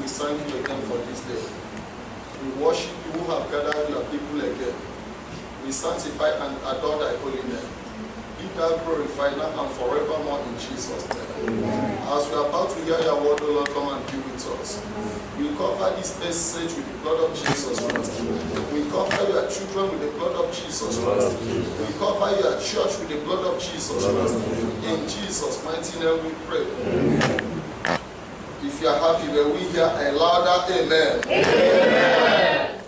we thank you again for this day. We worship you who have gathered your people again. We sanctify and adore thy holy name. Be thou glorified now and forevermore in Jesus' name. Amen. As we are about to hear your word, O Lord, come and be with us. We cover this message with the blood of Jesus Christ. We cover your children with the blood of Jesus Christ. We cover your church with the blood of Jesus Christ. In Jesus' mighty name we pray. Amen. If you are happy, may we hear a louder amen. Amen.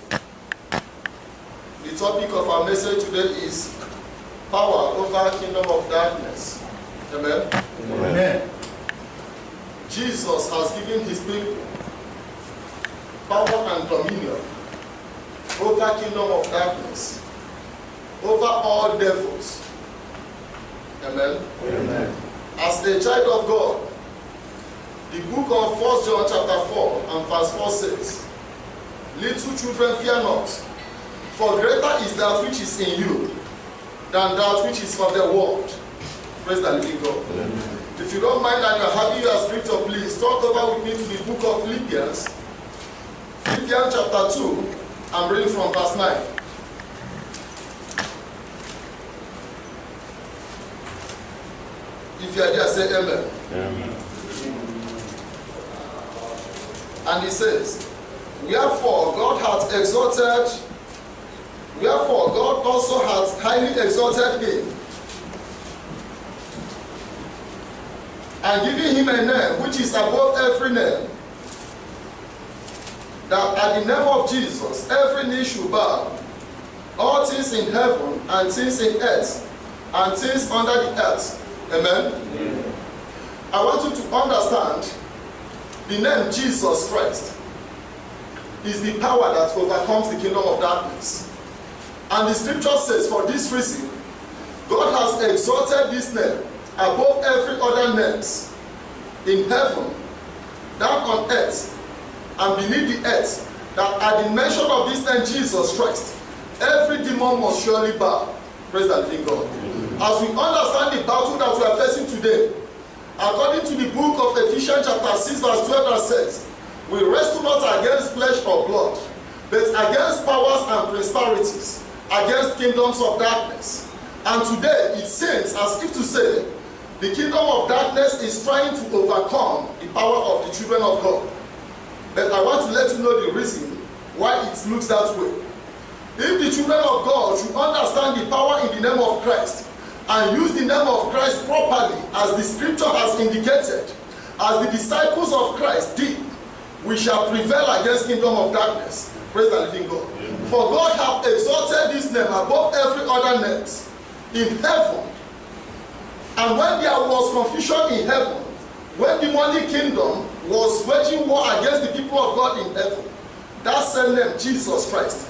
The topic of our message today is power over kingdom of darkness. Amen. Amen. Jesus has given his people power and dominion over kingdom of darkness, over all devils. Amen. Amen. As a child of God, the book of 1 John chapter 4 and verse 4 says, little children, fear not, for greater is that which is in you than that which is from the world. Praise the living God. Amen. If you don't mind and you're happy you are scripture, please talk over with me to the book of Philippians. Philippians chapter 2, I'm reading from verse 9. If you are there, say amen. Amen. And he says, wherefore God also hath highly exalted him, and given him a name which is above every name, that at the name of Jesus every knee should bow, all things in heaven and things in earth and things under the earth. Amen? Amen. I want you to understand the name Jesus Christ is the power that overcomes the kingdom of darkness. And the scripture says, for this reason, God has exalted this name above every other names in heaven, down on earth, and beneath the earth, that at the mention of this name Jesus Christ, every demon must surely bow. Praise the living God. As we understand the battle that we are facing today, according to the book of Ephesians chapter 6 verse 12, that says, we wrestle not against flesh or blood, but against powers and principalities, against kingdoms of darkness. And today it seems as if to say, the kingdom of darkness is trying to overcome the power of the children of God. But I want to let you know the reason why it looks that way. If the children of God should understand the power in the name of Christ, and use the name of Christ properly, as the scripture has indicated, as the disciples of Christ did, we shall prevail against kingdom of darkness. Praise the living God. Amen. For God hath exalted this name above every other name in heaven. And when there was confusion in heaven, when the demonic kingdom was waging war against the people of God in heaven, that same name, Jesus Christ,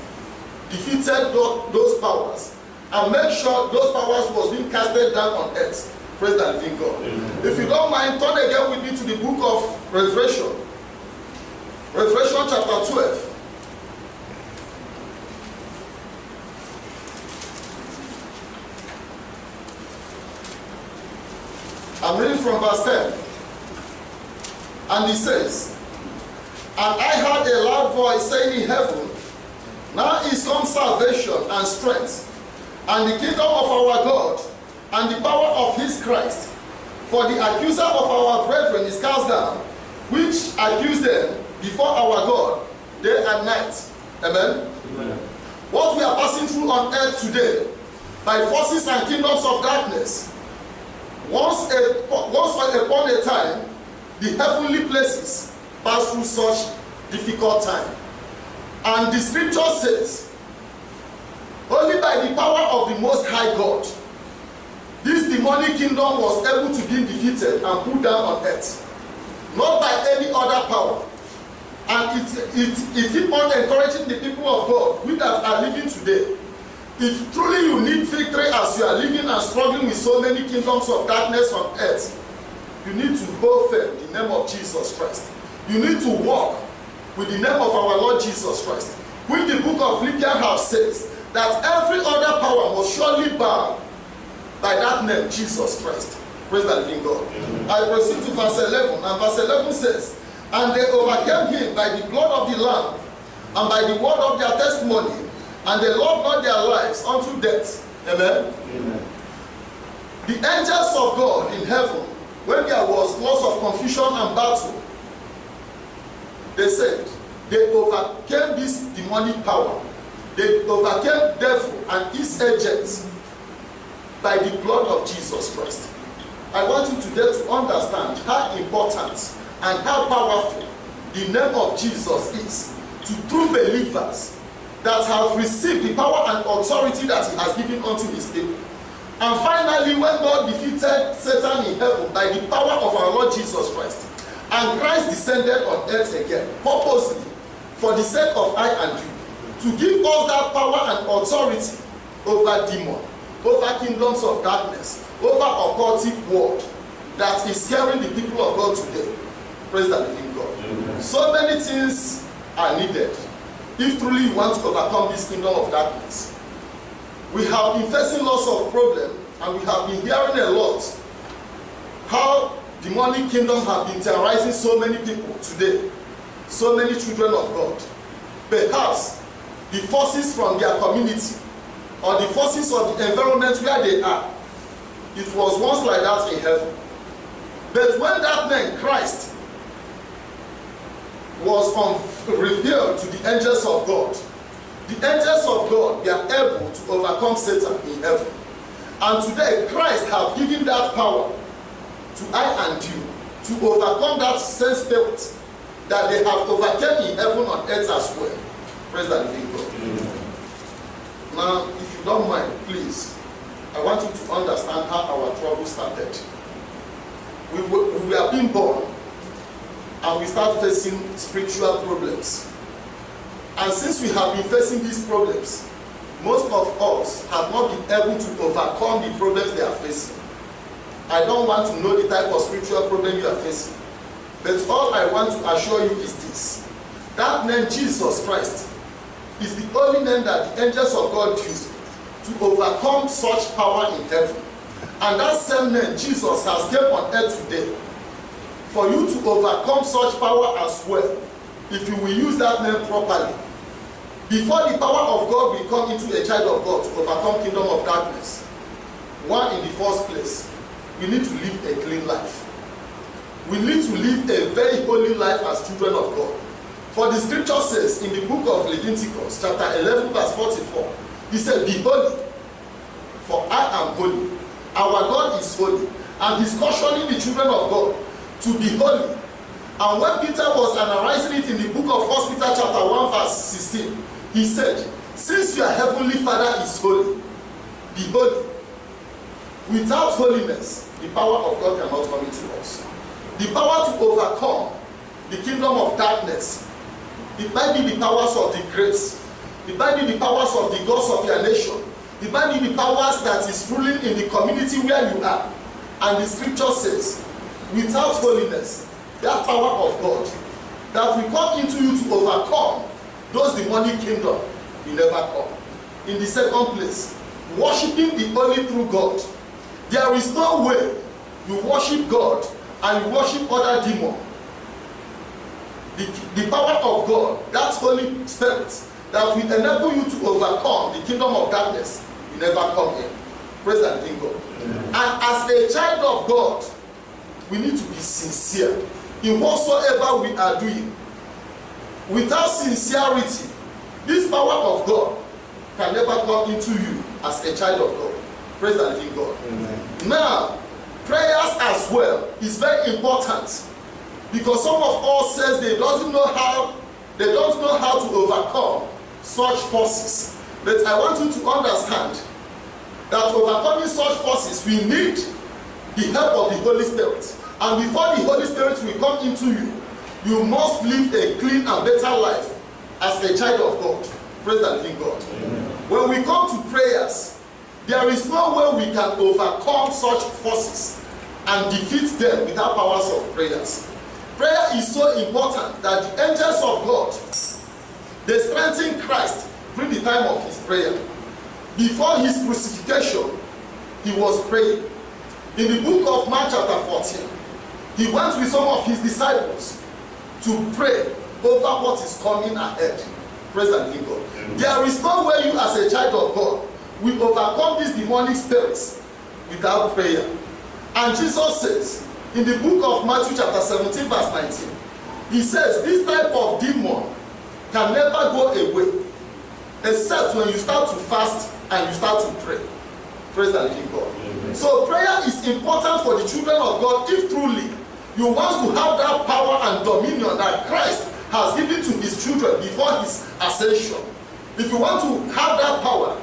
defeated those powers and made sure those powers was being casted down on earth. Praise the living God. Amen. If you don't mind, turn again with me to the book of Revelation. Revelation chapter 12. I'm reading from verse 10. And he says, and I heard a loud voice saying in heaven, now is come salvation and strength, and the kingdom of our God, and the power of his Christ. For the accuser of our brethren is cast down, which accused them before our God day and night. Amen? Amen. What we are passing through on earth today, by forces and kingdoms of darkness, once upon a time, the heavenly places pass through such difficult time. And the scripture says, only by the power of the Most High God, this demonic kingdom was able to be defeated and put down on earth. Not by any other power. And it keeps on encouraging the people of God, we that are living today. If truly you need victory as you are living and struggling with so many kingdoms of darkness on earth, you need to hold firm in the name of Jesus Christ. You need to walk with the name of our Lord Jesus Christ. Which the book of Philippians says that every other power must surely bow by that name, Jesus Christ. Praise the living God. I proceed to verse 11, and verse 11 says, And they overcame him by the blood of the Lamb and by the word of their testimony, and they loved not their lives unto death. Amen? Amen. The angels of God in heaven, when there was lots of confusion and battle, they said they overcame this demonic power. They overcame devil and his agents by the blood of Jesus Christ. I want you today to understand how important and how powerful the name of Jesus is to true believers that have received the power and authority that he has given unto his people. And finally, when God defeated Satan in heaven by the power of our Lord Jesus Christ, and Christ descended on earth again, purposely, for the sake of I and you, to give us that power and authority over demon, over kingdoms of darkness, over occultic world that is scaring the people of God today. Praise the living God. Amen. So many things are needed if truly you want to overcome this kingdom of darkness. We have been facing lots of problems, and we have been hearing a lot how demonic kingdom have been terrorizing so many people today, so many children of God. Perhaps the forces from their community or the forces of the environment where they are, it was once like that in heaven. But when that man, Christ, was revealed to the angels of God, the angels of God were able to overcome Satan in heaven. And today, Christ has given that power to I and you to overcome that same spirit that they have overcome in heaven on earth as well. Praise the living God. Mm-hmm. Now, if you don't mind, please, I want you to understand how our trouble started. We were being born, and we start facing spiritual problems. And since we have been facing these problems, most of us have not been able to overcome the problems they are facing. I don't want to know the type of spiritual problem you are facing, but all I want to assure you is this: that name, Jesus Christ, is the only name that the angels of God use to overcome such power in heaven. And that same name, Jesus, has come on earth today for you to overcome such power as well, if you will use that name properly. Before the power of God will come into a child of God to overcome kingdom of darkness, one, in the first place, we need to live a clean life. We need to live a very holy life as children of God. For the scripture says in the book of Leviticus, chapter 11, verse 44, he said, "Be holy, for I am holy." Our God is holy, and he's cautioning the children of God to be holy. And when Peter was analyzing it in the book of 1 Peter chapter 1, verse 16, he said, "Since your heavenly Father is holy, be holy." Without holiness, the power of God cannot come into us. The power to overcome the kingdom of darkness, it might be the powers of the grace, it might be the powers of the gods of your nation, it might be the powers that is ruling in the community where you are. And the scripture says, without holiness, that power of God that will come into you to overcome those demonic kingdoms will never come. In the second place, worshiping the only true God. There is no way you worship God and you worship other demons. The power of God, that Holy Spirit, that will enable you to overcome the kingdom of darkness, will never come in. Praise the living God. Amen. And as a child of God, we need to be sincere in whatsoever we are doing. Without sincerity, this power of God can never come into you as a child of God. Praise the living God. Amen. Now, prayers as well is very important, because some of us says they don't know how to overcome such forces. But I want you to understand that overcoming such forces, we need the help of the Holy Spirit. And before the Holy Spirit will come into you, you must live a clean and better life as a child of God. Praise the living God. Amen. When we come to prayers, there is no way we can overcome such forces and defeat them without powers of prayers. Prayer is so important that the angels of God, they strengthened Christ during the time of his prayer. Before his crucifixion, he was praying. In the book of Mark chapter 14, he went with some of his disciples to pray over what is coming ahead. Praise the living God. There is no way you as a child of God will overcome these demonic spirits without prayer. And Jesus says in the book of Matthew chapter 17 verse 19, he says this type of demon can never go away except when you start to fast and you start to pray. Praise the living God. Amen. So prayer is important for the children of God if truly you want to have that power and dominion that Christ has given to his children before his ascension. If you want to have that power,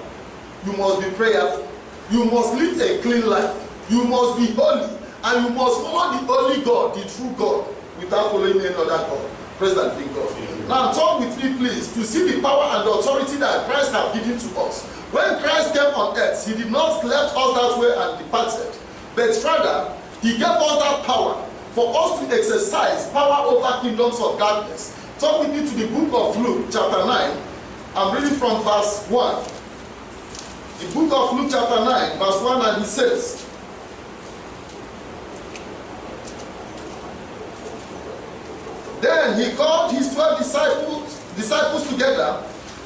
you must be prayerful. You must live a clean life. You must be holy. And you must follow the only God, the true God, without following any other God. Praise the living God. Now talk with me please to see the power and the authority that Christ has given to us. When Christ came on earth, he did not left us that way and departed. But rather, he gave us that power for us to exercise power over kingdoms of darkness. Talk with me to the book of Luke chapter 9. I'm reading from verse 1. The book of Luke chapter 9 verse 1, and he says, then he called his 12 disciples together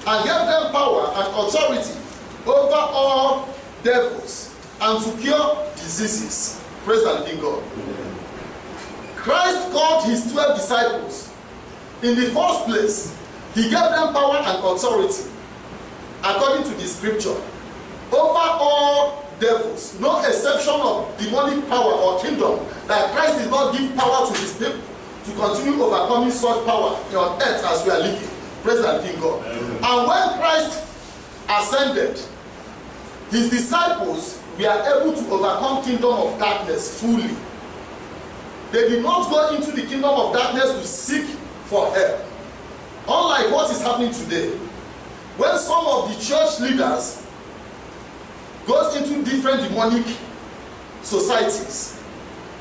and gave them power and authority over all devils and to cure diseases. Praise the living God. Christ called his 12 disciples. In the first place, he gave them power and authority according to the scripture over all devils, no exception of demonic power or kingdom, that Christ did not give power to his people to continue overcoming such power on earth as we are living. Praise the living God. And when Christ ascended, his disciples were able to overcome kingdom of darkness fully. They did not go into the kingdom of darkness to seek for help. Unlike what is happening today, when some of the church leaders goes into different demonic societies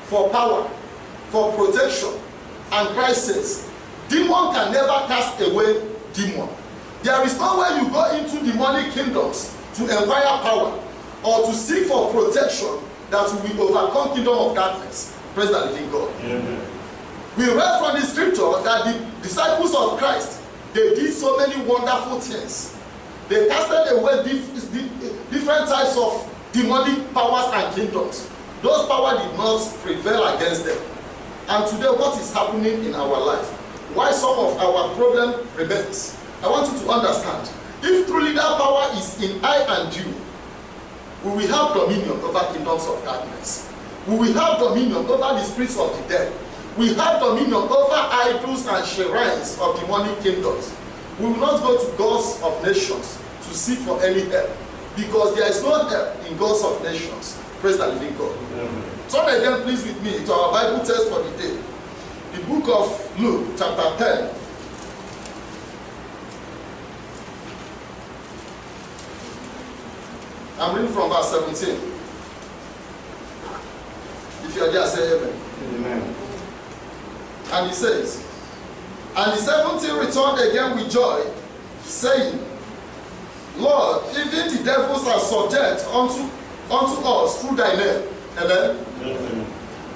for power, for protection, and Christ says, demon can never cast away demon. There is no way you go into demonic kingdoms to acquire power or to seek for protection that will overcome kingdom of darkness. Praise the living God. Amen. We read from the scripture that the disciples of Christ, they did so many wonderful things. They casted away different types of demonic powers and kingdoms. Those powers did not prevail against them. And today, what is happening in our life? Why some of our problem remains? I want you to understand. If truly that power is in I and you, we will have dominion over kingdoms of darkness. We will have dominion over the spirits of the dead. We have dominion over idols and shrines of demonic kingdoms. We will not go to gods of nations to seek for any help, because there is no help in gods of nations. Praise the living God. Turn again please with me to our Bible text for the day. The book of Luke chapter 10. I'm reading from verse 17. If you are there, say amen. Amen. And he says, and the 17 returned again with joy, saying, Lord, even the devils are subject unto us through thy name. Amen. Amen.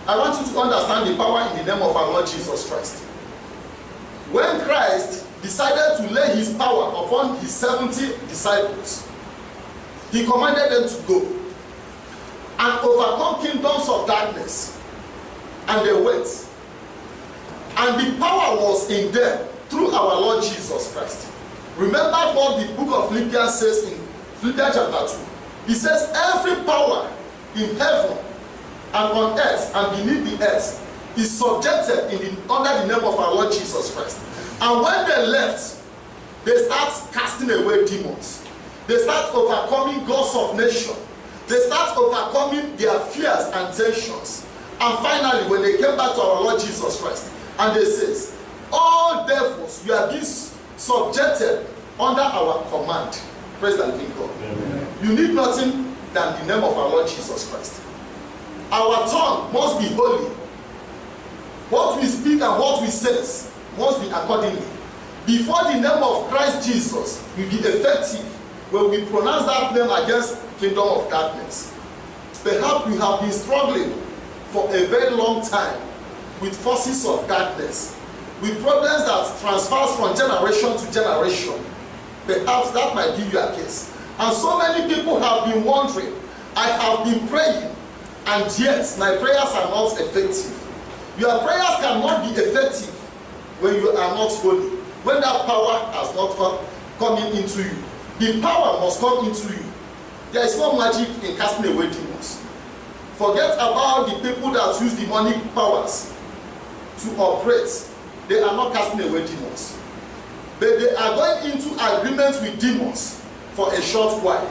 I want you to understand the power in the name of our Lord Jesus Christ. When Christ decided to lay his power upon his 70 disciples, he commanded them to go and overcome kingdoms of darkness. And they went. And the power was in them through our Lord Jesus Christ. Remember what the book of Philippians says in Philippians chapter 2. He says every power in heaven and on earth and beneath the earth is subjected under the name of our Lord Jesus Christ. And when they left, they start casting away demons. They start overcoming gods of nations. They start overcoming their fears and tensions. And finally, when they came back to our Lord Jesus Christ, and they says, all devils, we are being subjected under our command. Praise the living God. Amen. You need nothing than the name of our Lord Jesus Christ. Our tongue must be holy. What we speak and what we say must be accordingly. Before the name of Christ Jesus will be effective when we pronounce that name against kingdom of darkness. Perhaps we have been struggling for a very long time with forces of darkness. with problems that transfers from generation to generation. Perhaps that might be your case. And so many people have been wondering, I have been praying, and yet my prayers are not effective. Your prayers cannot be effective when you are not holy, when that power has not come into you. The power must come into you. There is no magic in casting away demons. Forget about the people that use demonic powers to operate. They are not casting away demons. But they are going into agreement with demons for a short while.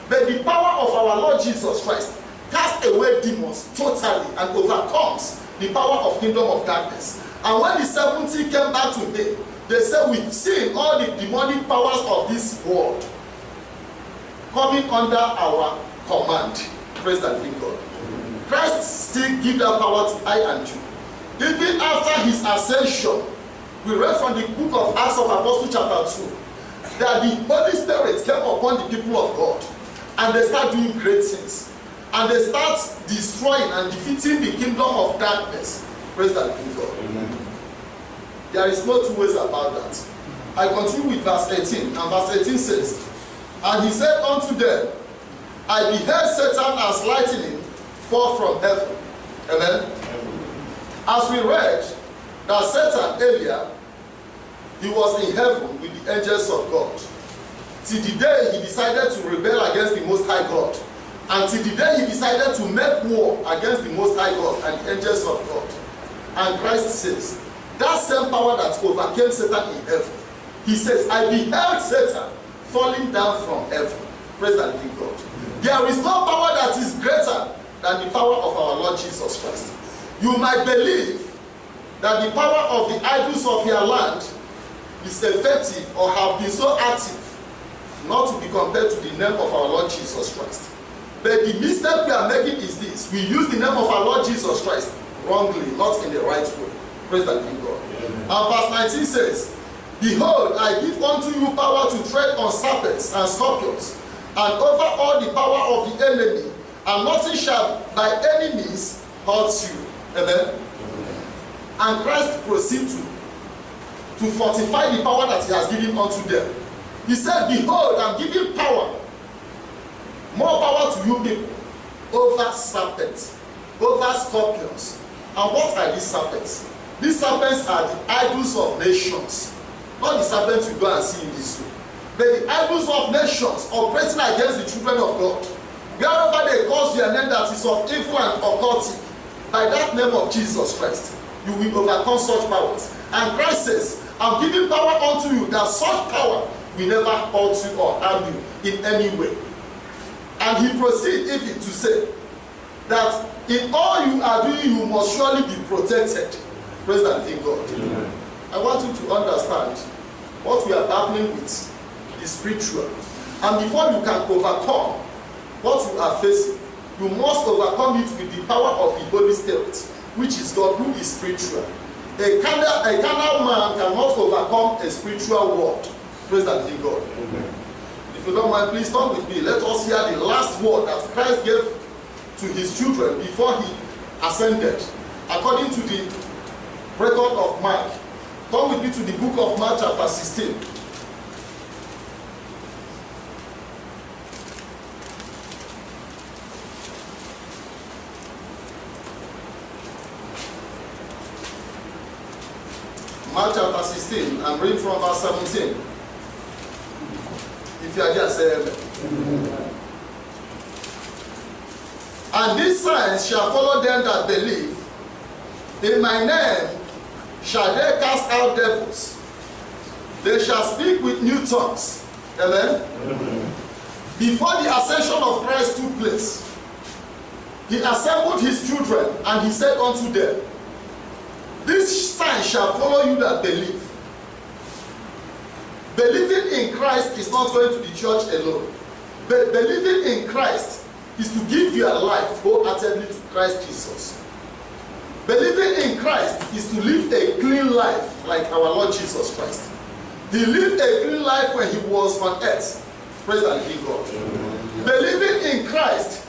But the power of our Lord Jesus Christ casts away demons totally and overcomes the power of kingdom of darkness. And when the 70 came back to him, they said, we've seen all the demonic powers of this world coming under our command. Praise the living God. Christ still gives that power to I and you. Even after his ascension, we read from the book of Acts of Apostles chapter 2, that the Holy Spirit came upon the people of God, and they start doing great things. And they start destroying and defeating the kingdom of darkness. Praise the living God. Amen. There is no two ways about that. I continue with verse 18, and verse 18 says, and he said unto them, I beheld Satan as lightning fall from heaven. Amen. As we read that Satan earlier, he was in heaven with the angels of God. Till the day he decided to rebel against the Most High God. Until the day he decided to make war against the Most High God and the angels of God. And Christ says, that same power that overcame Satan in heaven, he says, I beheld Satan falling down from heaven. Praise the living God. There is no power that is greater than the power of our Lord Jesus Christ. You might believe that the power of the idols of your land is effective or have been so active, not to be compared to the name of our Lord Jesus Christ. But the mistake we are making is this: we use the name of our Lord Jesus Christ wrongly, not in the right way. Praise the living God. And verse 19 says, behold, I give unto you power to tread on serpents and scorpions, and over all the power of the enemy, and nothing shall by any means hurt you. Amen. And Christ proceeds to fortify the power that he has given unto them. He said, behold, I'm giving power, more power to you people, over serpents, over scorpions. And what are these serpents? These serpents are the idols of nations. Not the serpents you go and see in this way. But the idols of nations operating against the children of God. Wherever they cause their name that is of evil and occultic, by that name of Jesus Christ, you will overcome such powers. And Christ says, I'm giving power unto you, that such power will never hurt you or harm you in any way. And he proceeds even to say that in all you are doing, you must surely be protected. Praise the living God. Amen. I want you to understand what we are battling with is spiritual. And before you can overcome what you are facing, you must overcome it with the power of the Holy Spirit, which is God, who is spiritual. A carnal man cannot overcome a spiritual world. Praise the living God. Amen. If you don't mind, please come with me. Let us hear the last word that Christ gave to his children before he ascended, according to the record of Mark. Come with me to the book of Mark chapter 16. Mark chapter 16, I'm reading from verse 17. If you are there, say amen. And these signs shall follow them that believe. In my name shall they cast out devils. They shall speak with new tongues. Amen? Amen. Before the ascension of Christ took place, he assembled his children and he said unto them, this sign shall follow you that believe. Believing in Christ is not going to the church alone. But believing in Christ is to give your life wholeheartedly to Christ Jesus. Believing in Christ is to live a clean life like our Lord Jesus Christ. He lived a clean life when he was on earth. Praise the living God. Amen. Believing in Christ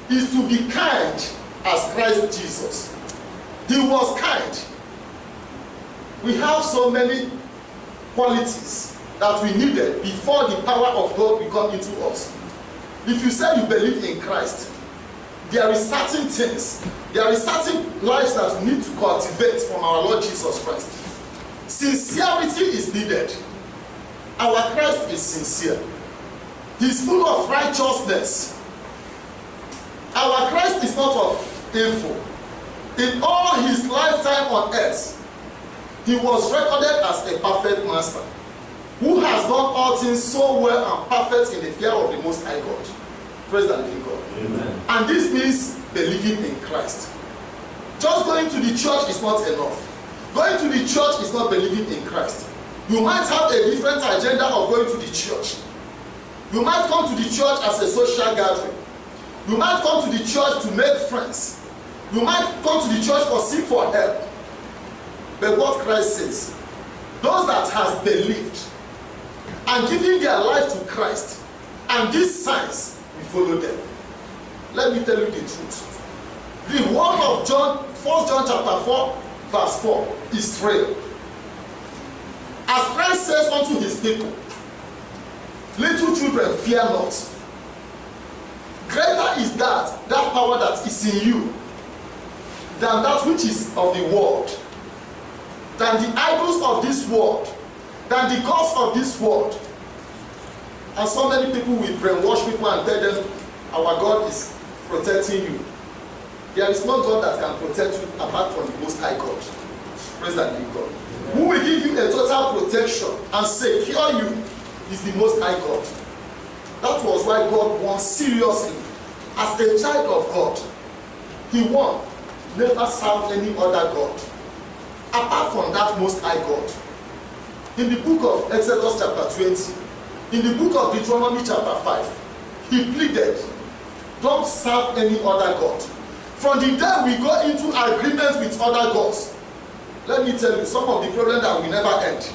is to be kind as Christ Jesus. He was kind. We have so many qualities that we needed before the power of God will come into us. If you say you believe in Christ, there is certain things, there is certain lives that we need to cultivate from our Lord Jesus Christ. Sincerity is needed. Our Christ is sincere. He's full of righteousness. Our Christ is not of evil. In all his lifetime on earth, he was recorded as a perfect master, who has done all things so well and perfect in the fear of the Most High God. Praise the living God. Amen. And this means believing in Christ. Just going to the church is not enough. Going to the church is not believing in Christ. You might have a different agenda of going to the church. You might come to the church as a social gathering. You might come to the church to make friends. You might come to the church for seek for help. But what Christ says, those that has believed and given their life to Christ, and these signs will follow them. Let me tell you the truth. The word of John, 1 John chapter 4, verse 4 is real. As Christ says unto his people, little children, fear not. Greater is that power that is in you than that which is of the world, than the idols of this world, than the gods of this world. And so many people will brainwash people and tell them, our God is protecting you. There is no God that can protect you apart from the Most High God. Praise the living God. Who will give you a total protection and secure you is the Most High God. That was why God won seriously. As a child of God, he won. Never serve any other God apart from that Most High God. In the book of Exodus chapter 20, in the book of Deuteronomy chapter 5, he pleaded, don't serve any other God. From the day we go into agreement with other gods, let me tell you, some of the problems that will never end.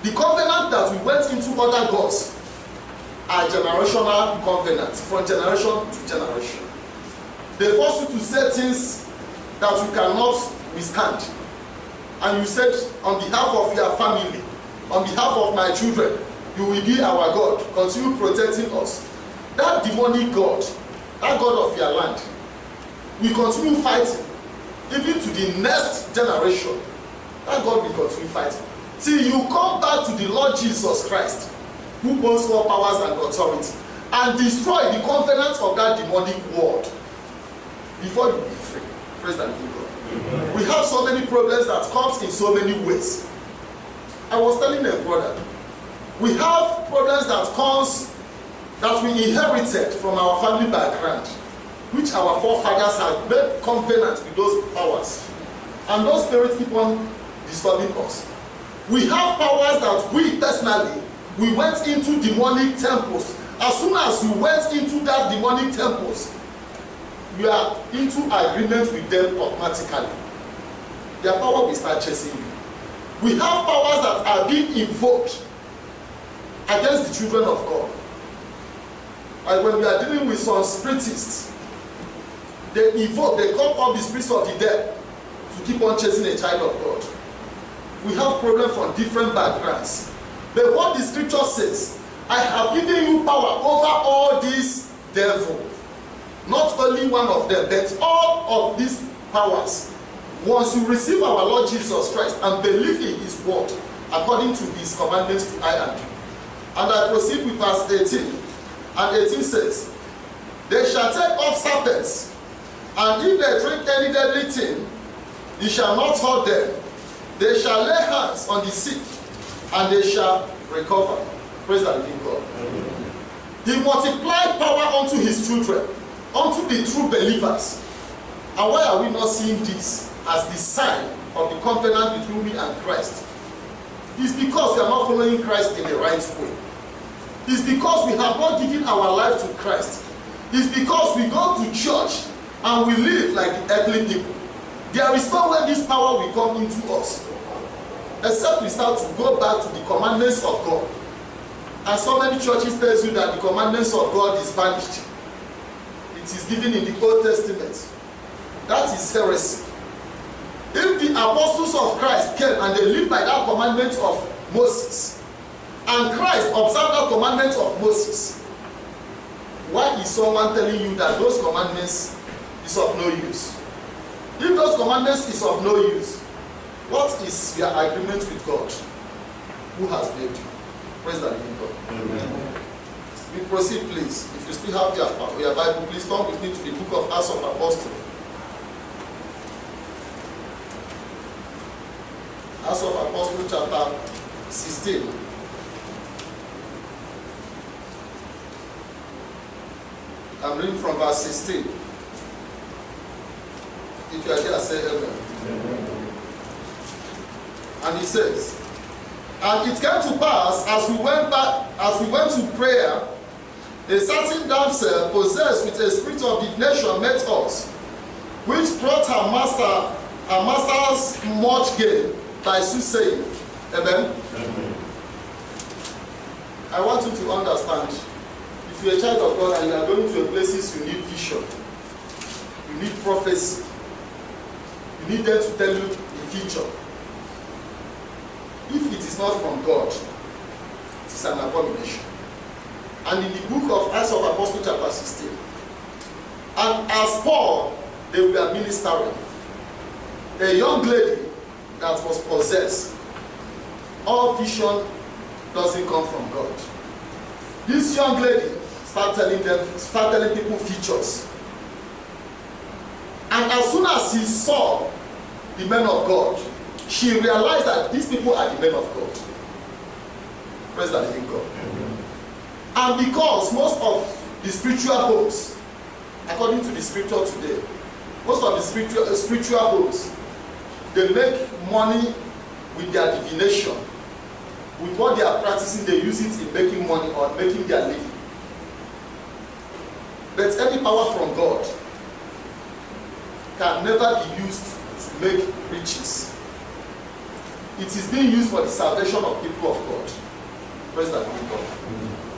The covenant that we went into other gods are generational covenants, from generation to generation. They force you to say things that you cannot withstand. And you said, on behalf of your family, on behalf of my children, you will be our God, continue protecting us. That demonic God, that God of your land, we continue fighting, even to the next generation. That God will continue fighting till you come back to the Lord Jesus Christ, who owns all powers and authority, and destroy the covenant of that demonic world before you be free. Praise the living God. Amen. We have so many problems that comes in so many ways. I was telling a brother, we have problems that comes that we inherited from our family background, which our forefathers have made covenant with those powers, and those spirits keep on disturbing us. We have powers that we personally, we went into demonic temples. As soon as we went into that demonic temples, we are into agreement with them automatically. Their power will start chasing you. We have powers that are being invoked against the children of God. And when we are dealing with some spiritists, they invoke, they call up the spirits of the dead to keep on chasing a child of God. We have problems from different backgrounds. But what the scripture says, I have given you power over all these devils. Not only one of them, but all of these powers. Once you receive our Lord Jesus Christ and believe in his word, according to his commandments to I and you. And I proceed with verse 18. And 18 says, they shall take up serpents, and if they drink any deadly thing, it shall not hurt them. They shall lay hands on the sick, and they shall recover. Praise the living God. Amen. He multiplied power unto his children, unto the true believers. And why are we not seeing this as the sign of the covenant between me and Christ? It's because we are not following Christ in the right way. It's because we have not given our life to Christ. It's because we go to church and we live like the earthly people. There is no way this power will come into us, except we start to go back to the commandments of God. And so many churches tell you that the commandments of God is vanished. It is given in the Old Testament. That is heresy. If the apostles of Christ came and they lived by that commandment of Moses, and Christ observed that commandment of Moses, why is someone telling you that those commandments is of no use? If those commandments is of no use, what is your agreement with God, who has made you? Praise the living God. Amen. We proceed, please. If you still have your Bible, please turn with me to the book of Acts of Apostles. Acts of Apostles chapter 16. I'm reading from verse 16. If you are there, say amen. Amen. And he says, and it came to pass as we went to prayer, a certain damsel possessed with a spirit of divination met us, which brought her master's much gain by soothsaying. Amen. Amen. I want you to understand, if you're a child of God and you are going to a places you need vision, you need prophecy, you need them to tell you the future. If it is not from God, it is an abomination. And in the book of Acts of Apostles chapter 16, and as Paul, they were ministering, a young lady that was possessed, all vision doesn't come from God. This young lady started telling people features. And as soon as she saw the men of God, she realized that these people are the men of God. Praise the living God. Amen. And because most of the spiritual homes, according to the scripture today, most of the spiritual homes, they make money with their divination. With what they are practicing, they use it in making money or making their living. But any power from God can never be used to make riches. It is being used for the salvation of people of God. Praise the living God.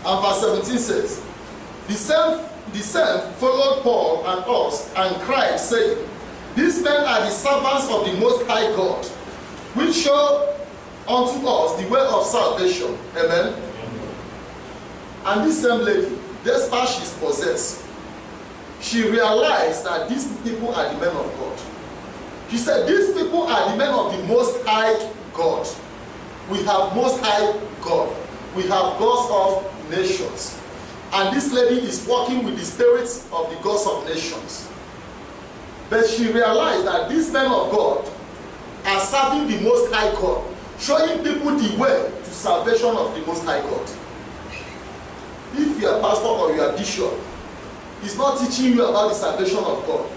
And verse 17 says, the same followed Paul and us and cried, saying, these men are the servants of the Most High God, which show unto us the way of salvation. Amen. And this same lady, despite she is possessed, she realized that these people are the men of God. She said, these people are the men of the Most High God. We have Most High God. We have gods of nations. And this lady is working with the spirits of the gods of nations. But she realized that these men of God are serving the Most High God, showing people the way to salvation of the Most High God. If you are pastor or you are bishop, he's not teaching you about the salvation of God,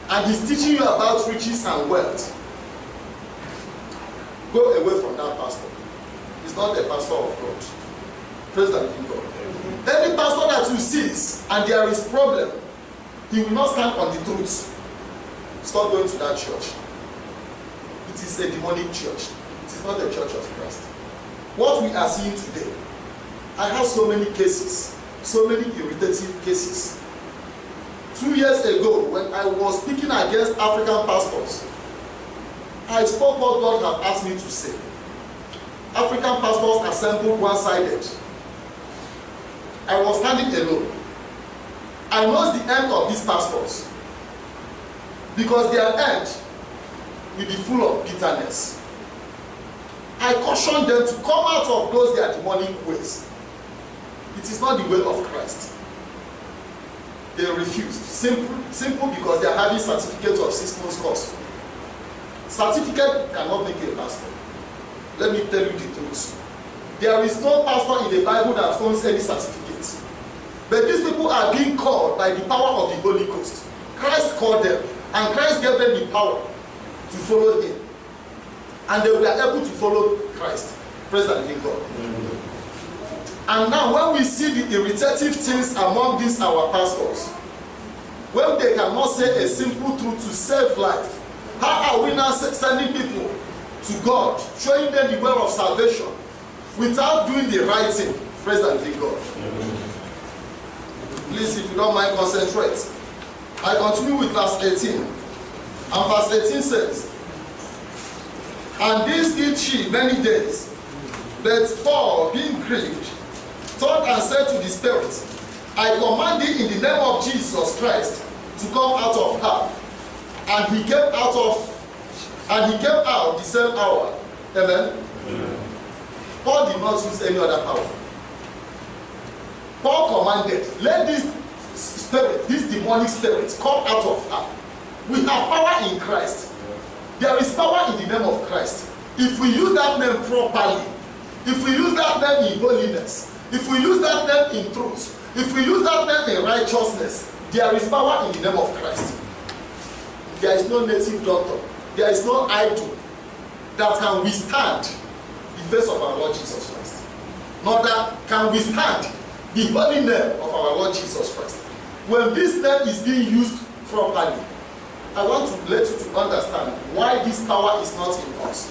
and he's teaching you about riches and wealth, go away from that pastor. He's not a pastor of God. Praise the living God. Any pastor that you see and there is problem, he will not stand on the truth. Stop going to that church. It is a demonic church. It is not a church of Christ. What we are seeing today, I have so many cases, so many irritative cases. 2 years ago, when I was speaking against African pastors, I spoke what God had asked me to say. African pastors assembled one-sided. I was standing alone. I know the end of these pastors, because their end will be full of bitterness. I caution them to come out of those their demonic ways. It is not the way of Christ. They refused. Simple because they are having certificate of 6 months course. Certificate cannot make a pastor. Let me tell you the truth. There is no pastor in the Bible that owns any certificate. But these people are being called by the power of the Holy Ghost. Christ called them, and Christ gave them the power to follow him. And they were able to follow Christ. Praise the living God. Amen. And now when we see the irritative things among these our pastors, when they cannot say a simple truth to save life, how are we now sending people to God, showing them the way of salvation, without doing the right thing? Praise the living God. Amen. Please, if you don't mind, concentrate. I continue with verse 18. And verse 18 says, And this did she many days. But Paul, being grieved, turned and said to the spirit, I command thee in the name of Jesus Christ to come out of her. And he came out the same hour. Amen. Amen. Paul did not use any other power. Paul commanded, let this spirit, this demonic spirit, come out of her. We have power in Christ. There is power in the name of Christ. If we use that name properly, if we use that name in holiness, if we use that name in truth, if we use that name in righteousness, there is power in the name of Christ. There is no native doctor, there is no idol that can withstand the face of our Lord Jesus Christ. Nor that can withstand the holy name of our Lord Jesus Christ. When this name is being used properly, I want to let you to understand why this power is not in us.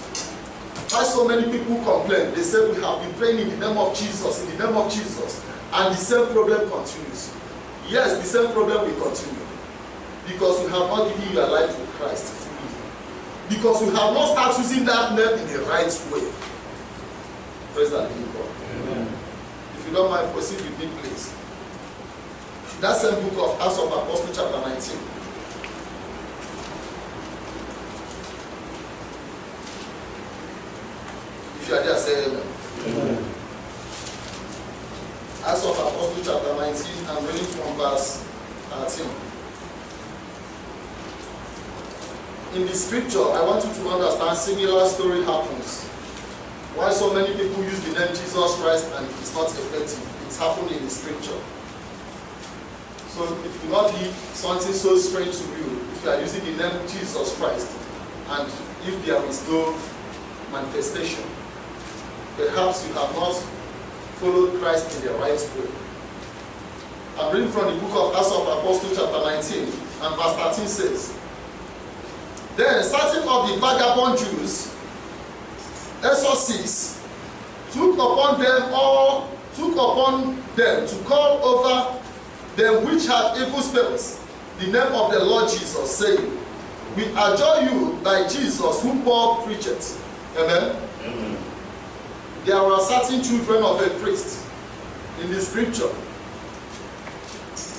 Why so many people complain, they say we have been praying in the name of Jesus, in the name of Jesus, and the same problem continues. Yes, the same problem will continue. Because you have not given your life to Christ fully. Because you have not started using that name in the right way. Praise the living God. Amen. If you don't mind, proceed with me, please. That same book of Acts of Apostles, chapter 19. If you are there, say amen. Amen. Acts of Apostles, chapter 19, I'm reading from verse 13. In the scripture, I want you to understand similar story happens. Why so many people use the name Jesus Christ and it's not effective. It's happened in the scripture. So if you not leave something so strange to you, if you are using the name Jesus Christ, and if there is no manifestation, perhaps you have not followed Christ in the right way. I'm reading from the book of Acts of Apostles, chapter 19, and verse 13 says, Then certain of the vagabond Jews, exorcists, took upon them to call over them which had evil spirits the name of the Lord Jesus, saying, We adjure you by Jesus whom Paul preacheth. Amen. Amen. There were certain children of a priest in the scripture,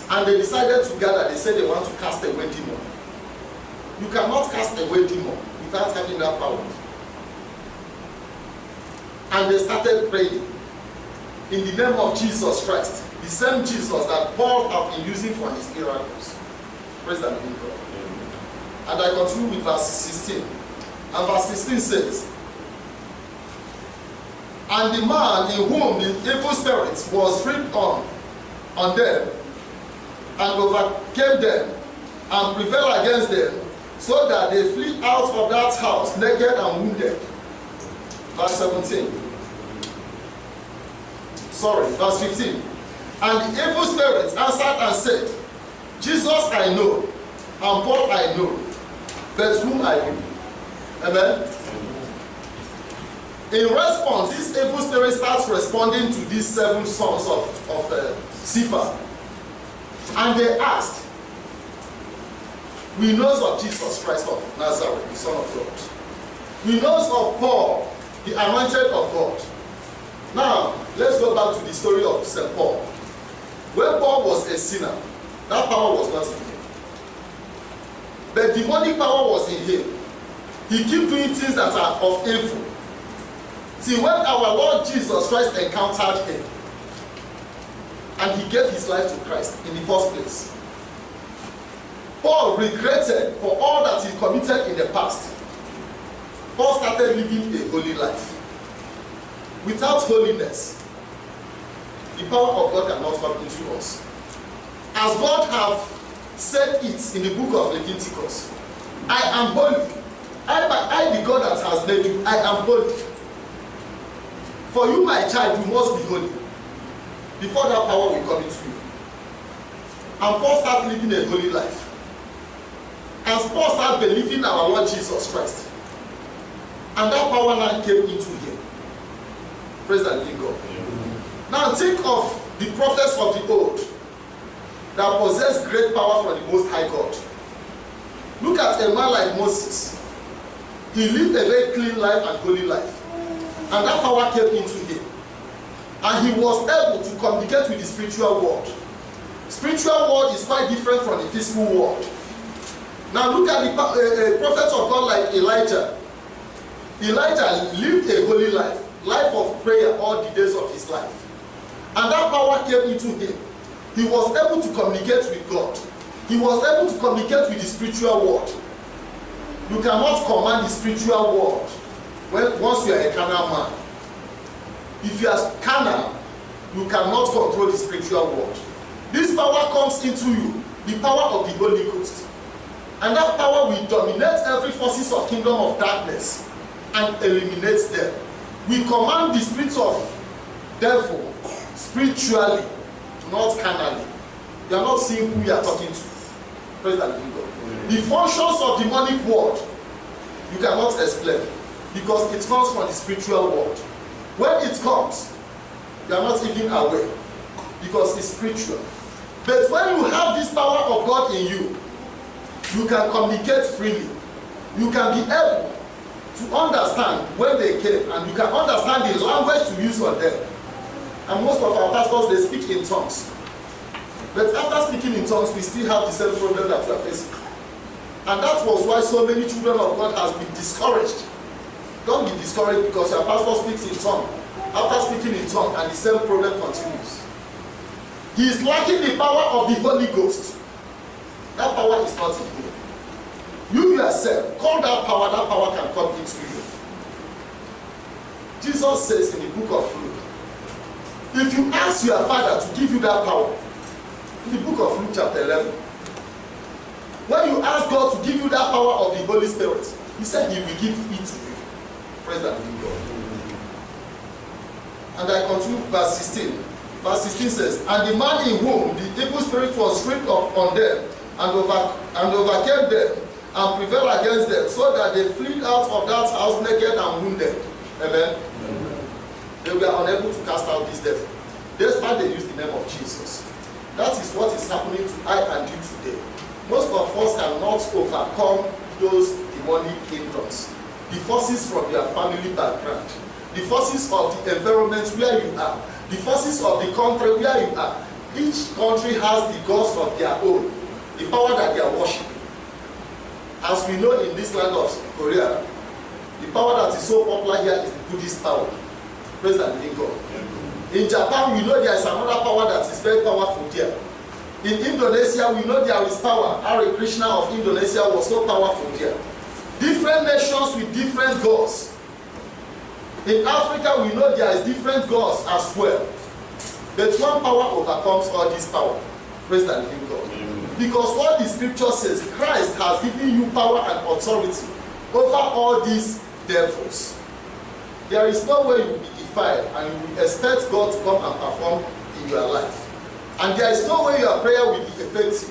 and they decided to gather. They said they want to cast away demon. You cannot cast away demon without having that power. And they started praying in the name of Jesus Christ, the same Jesus that Paul had been using for his miracles. Praise the living God. And I continue with verse 16. And verse 16 says, And the man in whom the evil spirit was freed on them, and overcame them, and prevailed against them, so that they flee out of that house naked and wounded. Verse 17. Verse 15. And the evil spirits answered and said, Jesus I know, and Paul I know, but whom are you? Amen. In response, this evil spirit starts responding to these 7 sons of Sceva. And they asked, We know of Jesus Christ of Nazareth, the Son of God. We know of Paul, the anointed of God. Now, let's go back to the story of St. Paul. When Paul was a sinner, that power was not in him. The demonic power was in him. He kept doing things that are of evil. See, when our Lord Jesus Christ encountered him, and he gave his life to Christ in the first place, Paul regretted for all that he committed in the past. Paul started living a holy life. Without holiness, the power of God cannot come into us. As God have said it in the book of Leviticus, I am holy. I the God that has made you, I am holy. For you, my child, you must be holy. Before that power will come into you. And Paul started living a holy life. And Paul started believing our Lord Jesus Christ. And that power now came into him. Praise the living God. Now think of the prophets of the old that possessed great power from the Most High God. Look at a man like Moses. He lived a very clean life and holy life. And that power came into him. And he was able to communicate with the spiritual world. Spiritual world is quite different from the physical world. Now look at the prophets of God like Elijah. Elijah lived a holy life of prayer all the days of his life. And that power came into him. He was able to communicate with God. He was able to communicate with the spiritual world. You cannot command the spiritual world once you are a carnal man. If you are carnal, you cannot control the spiritual world. This power comes into you, the power of the Holy Ghost. And that power will dominate every forces of kingdom of darkness and eliminate them. We command the spirits of devil spiritually, not carnally. You are not seeing who you are talking to. Praise the living God. The functions of the demonic world, you cannot explain because it comes from the spiritual world. When it comes, you are not even aware because it's spiritual. But when you have this power of God in you, you can communicate freely. You can be able to understand when they came, and you can understand the language to use on them. And most of our pastors, they speak in tongues. But after speaking in tongues, we still have the same problem that we are facing. And that was why so many children of God has been discouraged. Don't be discouraged because your pastor speaks in tongue. After speaking in tongue, and the same problem continues. He is lacking the power of the Holy Ghost. That power is not in you. You yourself, call that power can come into you. Jesus says in the book of Luke, if you ask your Father to give you that power, in the book of Luke chapter 11, when you ask God to give you that power of the Holy Spirit, He said He will give it to you. Praise the living God. And I continue verse 16. Verse 16 says, and the man in whom the evil spirit was stripped up on them and overcame them and prevailed against them, so that they fled out of that house naked and wounded. Amen. They were unable to cast out this devil. Despite they used the name of Jesus. That is what is happening to I and you today. Most of us cannot overcome those demonic kingdoms. The forces from your family background, the forces of the environment where you are, the forces of the country where you are. Each country has the gods of their own, the power that they are worshiping. As we know in this land of Korea, the power that is so popular here is the Buddhist power. Praise the living God. In Japan, we know there is another power that is very powerful there. In Indonesia, we know there is power. Hare Krishna of Indonesia was so powerful there. Different nations with different gods. In Africa, we know there is different gods as well. But one power overcomes all this power. Praise the living God. Because what the scripture says, Christ has given you power and authority over all these devils. There is no way you will be defiled and you will expect God to come and perform in your life. And there is no way your prayer will be effective.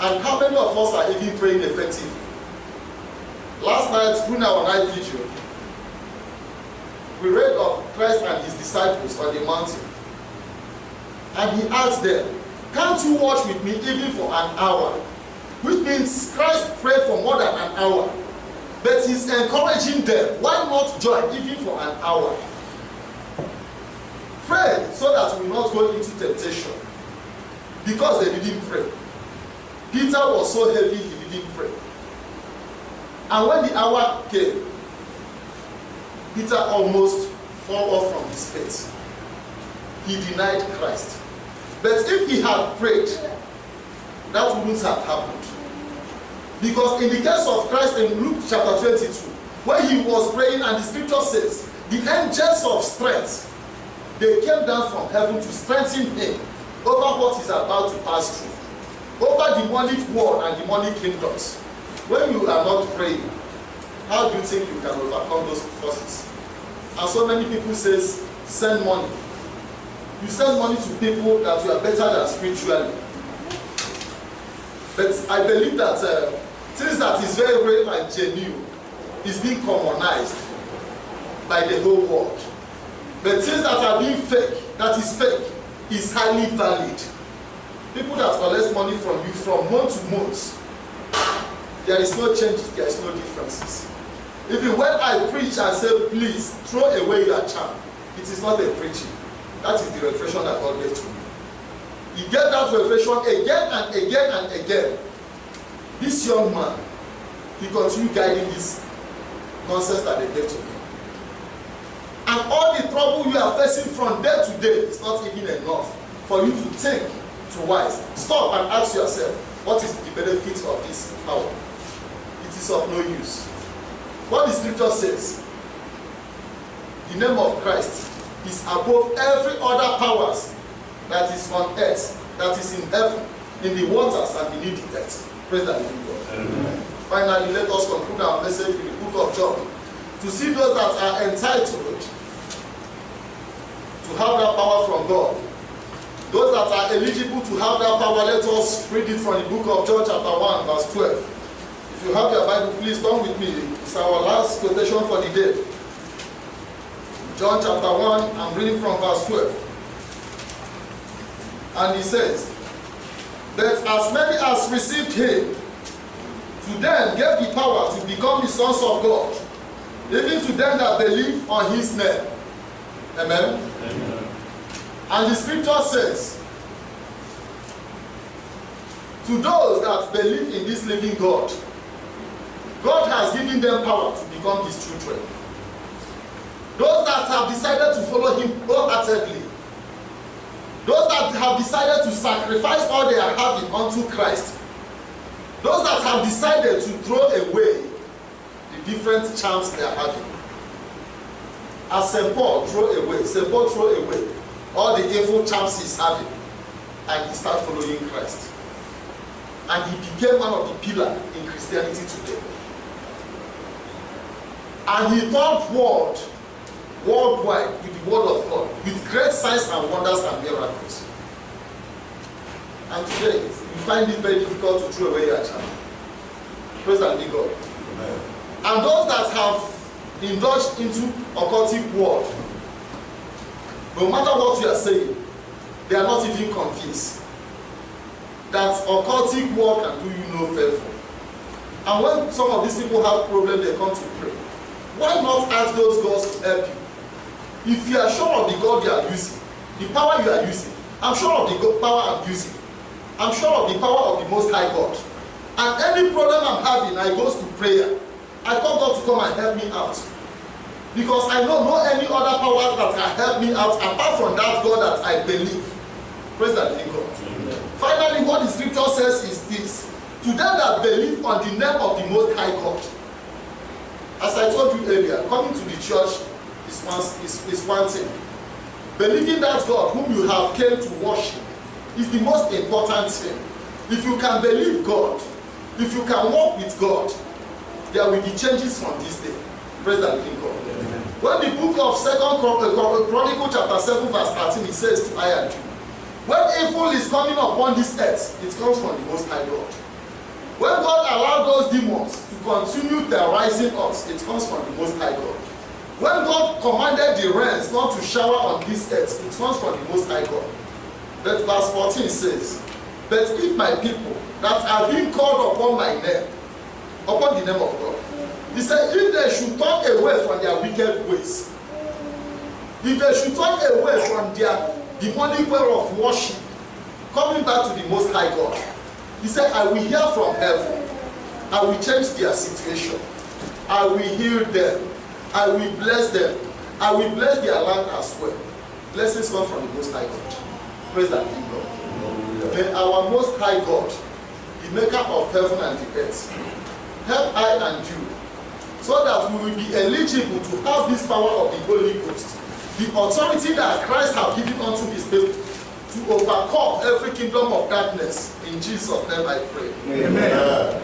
And how many of us are even praying effectively? Last night, during our night vigil, we read of Christ and his disciples on the mountain. And he asked them, can't you watch with me even for an hour? Which means Christ prayed for more than an hour. But he's encouraging them, why not join even for an hour? Pray so that we will not go into temptation. Because they didn't pray. Peter was so heavy he didn't pray. And when the hour came, Peter almost fell off from his faith. He denied Christ. But if he had prayed, that wouldn't have happened. Because in the case of Christ in Luke chapter 22, when he was praying and the scripture says, the angels of strength, they came down from heaven to strengthen him over what he's about to pass through. Over demonic war and demonic kingdoms. When you are not praying, how do you think you can overcome those forces? And so many people say, send money. You send money to people that you are better than spiritually. But I believe that things that is very real and genuine is being commonized by the whole world. But things that are being fake, that is fake, is highly valid. People that collect money from you from month to month, there is no changes, there is no differences. Even when I preach and say, please throw away your charm, it is not a preaching. That is the revelation that God gave to me. He gave that revelation again and again and again. This young man, he continued guiding this nonsense that they gave to him. And all the trouble you are facing from day to day is not even enough for you to think twice. Stop and ask yourself, what is the benefit of this power? It is of no use. What the scripture says, the name of Christ is above every other powers that is on earth, that is in heaven, in the waters and beneath the earth. Praise the living God. Amen. Finally, let us conclude our message in the book of John. To see those that are entitled to have that power from God. Those that are eligible to have that power, let us read it from the book of John chapter 1 verse 12. If you have your Bible, please turn with me. It's our last quotation for the day. John chapter 1, I'm reading from verse 12. And he says, "But as many as received him, to them gave the power to become the sons of God, even to them that believe on his name." Amen? Amen. And the scripture says, to those that believe in this living God, God has given them power to become his children. Those that have decided to follow him wholeheartedly, those that have decided to sacrifice all they are having unto Christ, those that have decided to throw away the different charms they are having. As St. Paul threw away all the evil charms he's having, and he started following Christ. And he became one of the pillars in Christianity today. And he taught worldwide with the word of God, with great signs and wonders and miracles. And today, you find it very difficult to throw away your charm. Praise and be God. Amen. And those that have indulged into occultic world, no matter what you are saying, they are not even convinced that occultic world can do you no favor. And when some of these people have problems, they come to pray. Why not ask those gods to help you? If you are sure of the God you are using, the power you are using, I'm sure of the power I'm using, I'm sure of the power of the Most High God. And any problem I'm having, I go to prayer. I call God to come and help me out. Because I know no any other power that can help me out apart from that God that I believe. Praise that living God. Amen. Finally, what the scripture says is this: to them that believe on the name of the Most High God. As I told you earlier, coming to the church is one thing. Believing that God whom you have came to worship is the most important thing. If you can believe God, if you can walk with God, there will be changes from this day. Praise the living God. Amen. When the book of 2 Chronicles chapter 7 verse 13, it says to I and you, when evil is coming upon this earth, it comes from the Most High God. When God allowed those demons to continue terrorizing us, it comes from the Most High God. When God commanded the rains not to shower on this earth, it comes from the Most High God. But verse 14 says, but if my people that are being called upon my name, upon the name of God, he said, if they should turn away from their wicked ways, if they should turn away from their demonic way of worship, coming back to the Most High God, he said, I will hear from heaven, I will change their situation, I will heal them, I will bless them, I will bless their land as well. Blessings come from the Most High God. Praise that King God. May our Most High God, the maker of heaven and the earth, help I and you, so that we will be eligible to have this power of the Holy Ghost, the authority that Christ has given unto his people, to overcome every kingdom of darkness. In Jesus' name I pray. Amen.